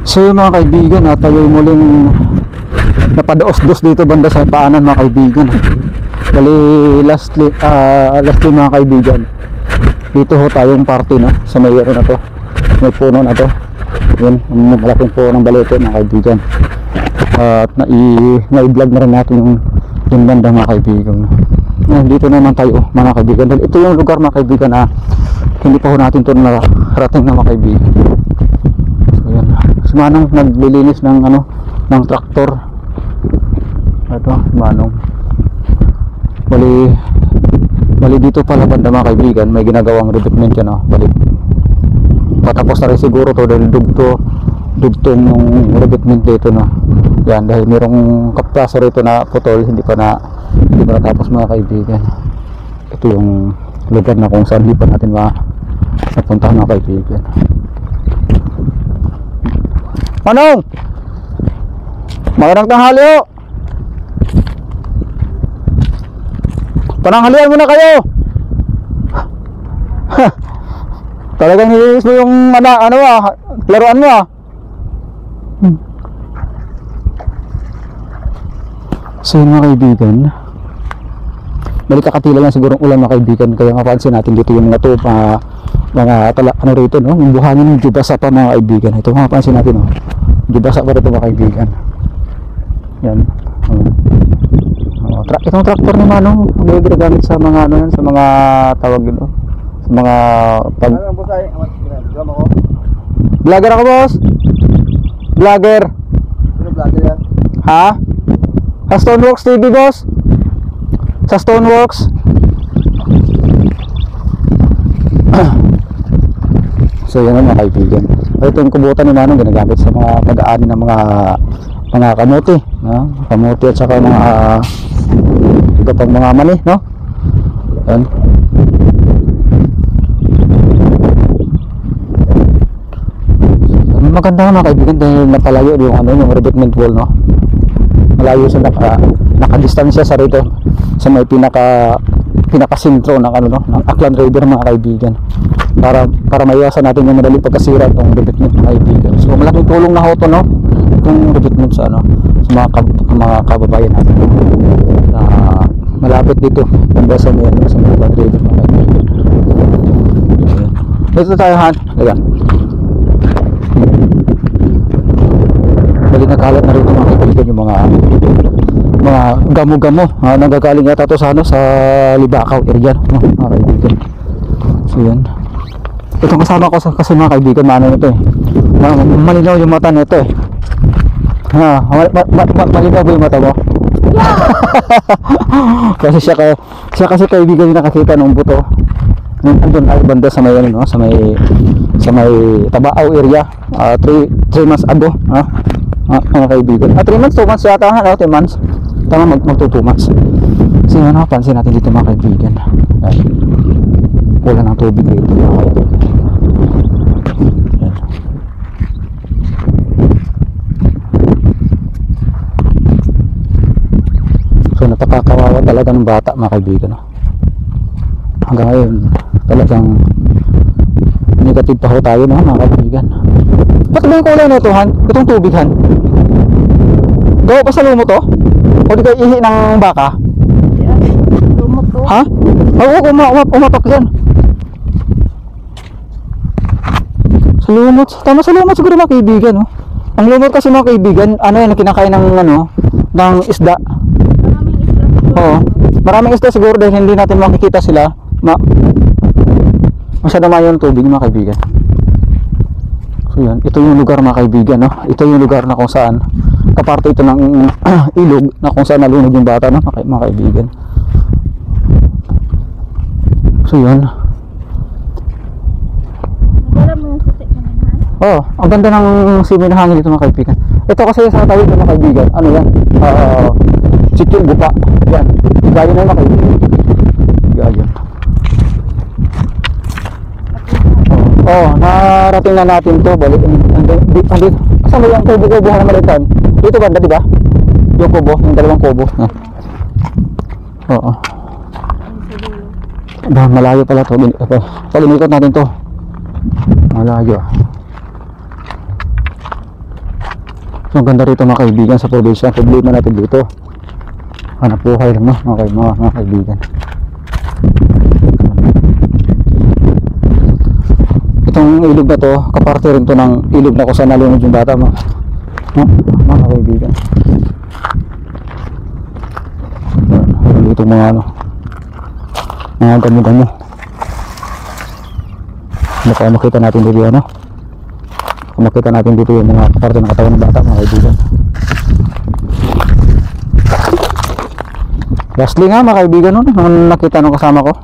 So yung mga kaibigan, tayo muling napadaos-dos dito banda sa paanan mga kaibigan. Bali lastly mga kaibigan, dito ho tayong party no, sa may na to, may puno na to. Yun, malaking puno ng balete mga kaibigan. At na-i-vlog na rin natin yung banda mga kaibigan. Dito naman tayo mga kaibigan, dahil ito yung lugar mga kaibigan na hindi pa ho natin ito narating na mga kaibigan. So yan, si Manong naglilinis ng ng traktor. Ito Manong, bali dito pala banda mga kaibigan, may ginagawang revetment yan bali patapos na rin siguro to dahil dugtong yung revetment dito yan, dahil mayroong kapraso rito na putol, hindi pa natapos mga kaibigan. Ito yung lugar na kung saan hindi pa natin napuntahan mga kaibigan. Manong! Magandang tanghali ho! Pananghalian muna kayo! Talagang nilinis mo yung laruan mo So yun mga kaibigan, balik kakatila lang siguro ulan mga kaibigan, kaya mapansin natin dito yung mga rito yung buhangin ng jubasa pa mga kaibigan. Ito mapansin natin jubasa pa rito mga kaibigan. Yan. Itong traktor ni Manong ginagamit sa mga sa mga tawag sa mga vlogger ako, boss. Vlogger. Ano vlogger yan? Ha? Sa Stoneworks TV, boss. Sa Stoneworks. So yun mga kaibigan, ito yung kubutan ni Manong ginagamit sa mga pag-aani ng mga kamote, kamote at saka mga iba pang mga mani, yan. Maganda mga kaibigan dahil napalayo yung revetment wall, malayo siya, naka-distansya sa rito sa may pinaka-sintro ng ng Aklan River mga kaibigan, para maiwasan natin yung madaling pagkasira ng revetment mga kaibigan. So malaking tulong na ho ito itong revetment sa mga kababayan natin na malapit dito banda sa may Aklan River mga kaibigan. Dito tayo bali nakalat na rin mga kaibigan yung mga gamo-gamo nagagaling yata to sa Libakaw area mga kaibigan. So yan, itong kasama ko kasi mga kaibigan, ito malinaw yung mata nito malinaw ba yung mata mo? Kasi siya kasi kaibigan yung nakakita ng buto andun ay banda sa may sa may Tabao area 3 months ago mga kaibigan. 3 months, 2 months yata 3 months. Tama, magto 2 months. So yun, pansin natin dito mga kaibigan. Wala ng tubig dito mga kaibigan. So napakakawawa talaga ng bata mga kaibigan. Hanggang ngayon talagang negative pa ho tayo mga kaibigan. Ba't ba yung kulay na ito, itong tubig, gawa pa sa lumot o di kayo ihi ng baka? Lumot to. Ha? Oo, umapak yan sa lumot. Tama, sa lumot siguro mga kaibigan ang lumot kasi mga kaibigan, yan, kinakain ng isda. Maraming isda. Oo, maraming isda siguro dahil hindi natin makikita sila masyado mayo yung tubig mga kaibigan. So yan, ito yung lugar mga kaibigan ito yung lugar na kung saan kaparte ito ng ilog na kung saan nalunod yung bata mga kaibigan. So yan, Nagala mo yung susi naman, ang ganda ng simoy na hangin dito mga kaibigan. Ito kasi sa tawid mga kaibigan, yan, sityo Gupa yan, gaya na mga kaibigan, gaya. Narating na natin to. Balik andito. Asan mo yung kubo-kubo na malitan? Dito banda, di ba? Yung kubo, yung dalawang kubo. Oo. Malayo pala to. Palimikot natin to. Malayo. So ang ganda rito mga kaibigan sa probinsya. Problema natin dito, hanap buhay lang no mga kaibigan. Itong ilog na to, kaparte rin to ng ilog na kung saan nalunod yung bata mga kaibigan. Itong mga mga damo-damo. Baka makita natin dito ano. Kung makita natin dito yung mga parte ng katawan ng bata mga kaibigan. Lastly nga mga kaibigan no, nung nakita nung kasama ko.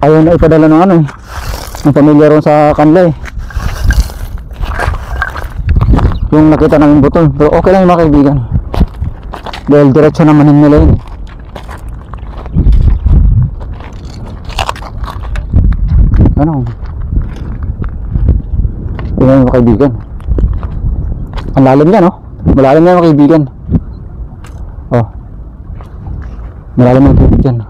Ayaw na ipadala ng ano eh, ng pamilya ron sa kanila eh. Yung nakita ng butol, pero okay lang yung mga kaibigan. Dahil diretso naman nila yun. Ano? Yun yung mga kaibigan. Ang lalim niya no? Malalim niya mga kaibigan. Oh. Malalim yung tubig dyan.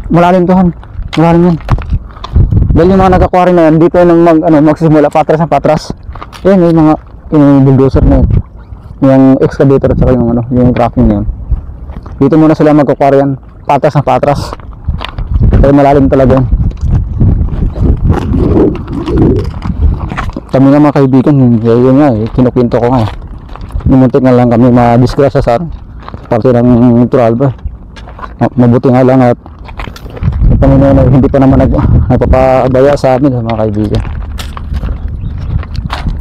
Malalim to han. Malalim yan. Dahil yung mga nag-aquarium na yan, dito nang magsimula patras na patras. Ayan yung mga yung bulldozer na yun. Yung excavator at saka yung tracking na yun. Dito muna sila mag-aquarium, patras na patras. Pero malalim talaga yun. Kami nga mga kaibigan, yun nga eh, kinukwento ko nga eh. Numuntik na lang kami ma-disgrasya sa parte ng natural ba. Mabuti nga lang at Panginoon hindi pa naman nagpapabaya sa amin mga kaibigan.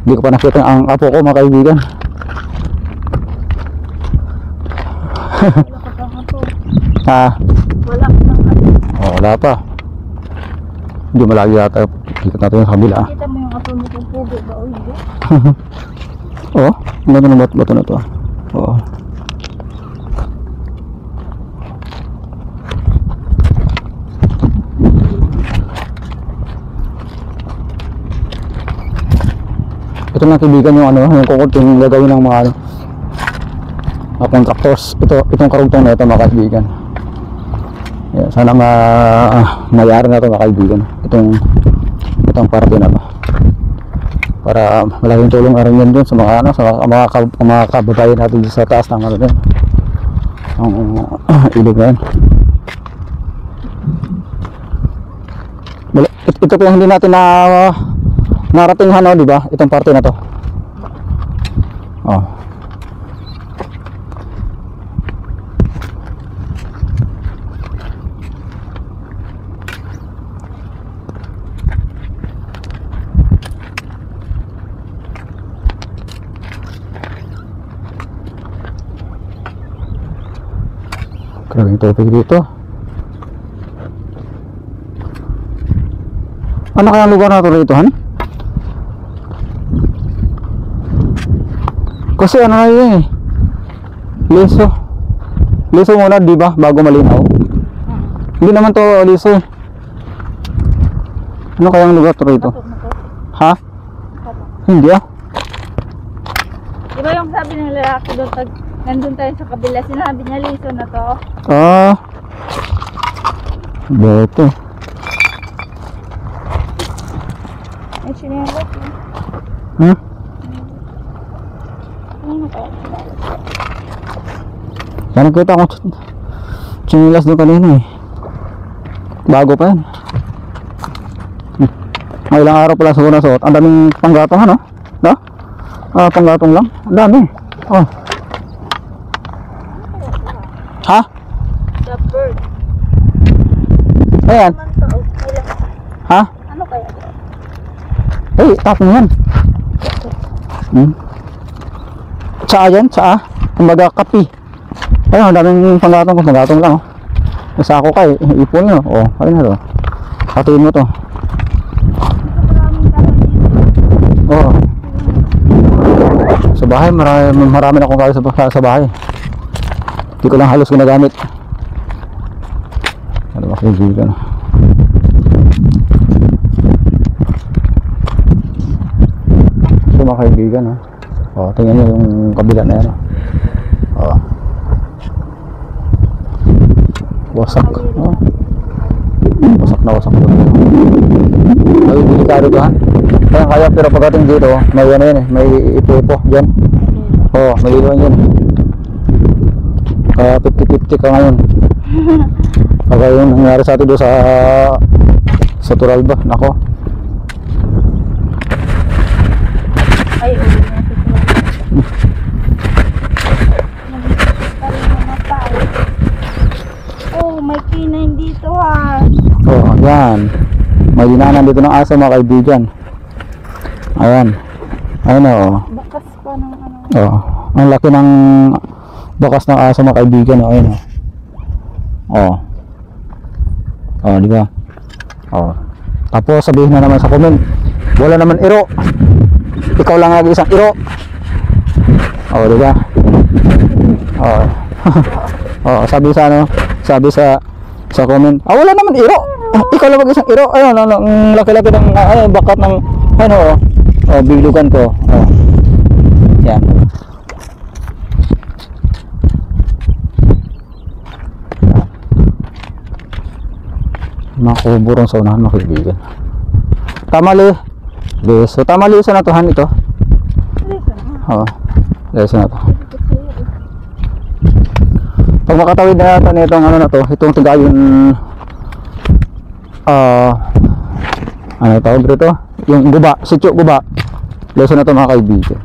Hindi ko pa nakita ang apo ko mga kaibigan. Wala ka pang apo. Oh, wala pa. Hindi malagi yata. Ikot natin yung kabila. Kita mo yung apo mo kung pugo ba o hindi? Oo, ang ganda ng bato na to. Oo. Ito na kaibigan yung yung kukunting gagawin ng mga contractors. Itong karugtong na ito mga kaibigan. Yeah, sana mayari na ito mga kaibigan. Itong parte na ito. Para malaking tulong rin yan dun sa mga mga kababayan natin sa taas ng ang ilog na yan. Ito po yung hindi natin naratinghan di ba? Itong parte na to. Oh. Grabe yung tubig dito. Ano kaya lugar na ito rito, han? Kasi ano na yun eh, liso muna di ba bago malinaw. Hindi naman to liso eh. Ano kayang lugar to rito? Ha? Hindi ah. Di ba yung sabi ng lalaki doon pag nandun tayo sa kabila, sinabi niya liso na to? Ah, dito Ay, sinilot huh? Yan nakita ko chinilas doon kanina eh. Bago pa yan. May ilang araw pala siguro na suot. Ang daming panggatong ano? No? Panggatong lang. Ang dami. Oh. Ha? The bird. Ayan. Ha? Ano kaya? Eh, tapong yan. Tsaa yan, tsaa. Kumbaga kapi. Ayun, ang daming panggatong lang oh. Nasa ako kay, ipon nyo. Oh, ayun na to. Hatiin mo to. Oh. Sa bahay, marami na akong kaya sa bahay. Hindi ko lang halos ginagamit. Ano ba kaibigan? mga kaibigan, ha. Oh, tingnan niyo yung kabila na yan. Oh. Wasak. Oh. Wasak na wasak doon. Ay, delikado to, ha. Kaya pero pagdating dito, may ano yan eh, may ipo-ipo dyan. Oh, may iwan yan. 50-50 ka ngayon. Kaya yung nangyari sa atin doon sa Turalba, nako. Ay, ulit na ito. Oh, may kinain dito ha. Oh, yan. May dinanan dito ng aso mga kaibigan. Ayan. Ayan o. Bakas pa ng ano. Oh. Ang laki ng bakas ng aso mga kaibigan. Oh, ayan o. Oh. Oh, di ba? Oh. Tapos sabihin na naman sa comment, wala naman iro. Ikaw lang lagi isang iro. Oh, di ba? Oh. Oh, sabi sa ano? Sabi sa comment, wala naman iro. Ikaw lang mag-isang iro. Ayun, ang laki-laki ng bakat ng ano, oh, bilugan ko. Oh. Yan. Makuburong sa unahan mga kaibigan. Tamali. Leso. Tamali sa natuhan ito. Leso na. Oo. Leso na to. Pag makatawid na natin itong ano na to, itong tigayon, ano tawag dito? Yung guba, sityo guba. Leso na to mga kaibigan.